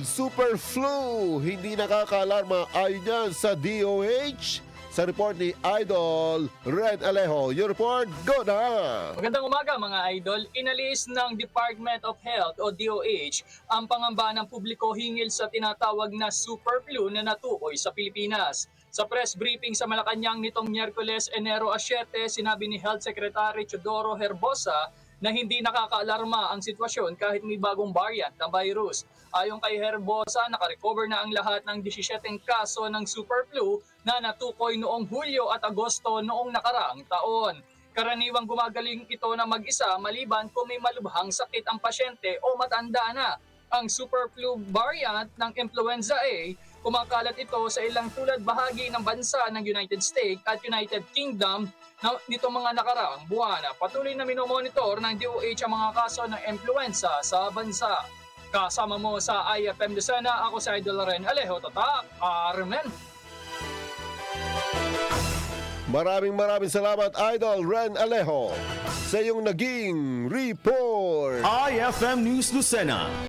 Super flu, hindi nakakaalarma ayon yan sa DOH. Sa report ni Idol Ren Alejo. Yung report, go na! Magandang umaga mga idol. Inalis ng Department of Health o DOH ang pangamba ng publiko hinggil sa tinatawag na super flu na natukoy sa Pilipinas. Sa press briefing sa Malacanang nitong Miyerkules, Enero 7, sinabi ni Health Secretary Teodoro Herbosa na hindi nakakaalarma ang sitwasyon kahit may bagong variant ng virus. Ayon kay Herbosa, nakarecover na ang lahat ng 17 kaso ng super flu na natukoy noong Hulyo at Agosto noong nakaraang taon. Karaniwang gumagaling ito na mag-isa maliban kung may malubhang sakit ang pasyente o matanda na. Ang super flu variant ng influenza A, kumakalat ito sa ilang tulad bahagi ng bansa ng United States at United Kingdom nito mga nakaraang buwan. Patuloy na minomonitor ng DOH ang mga kaso ng influenza sa bansa. Kasama mo sa IFM Lucena, ako si Idol Ren Alejo, Tatak, Armen. Maraming salamat, Idol Ren Alejo, sa iyong naging report. IFM News Lucena.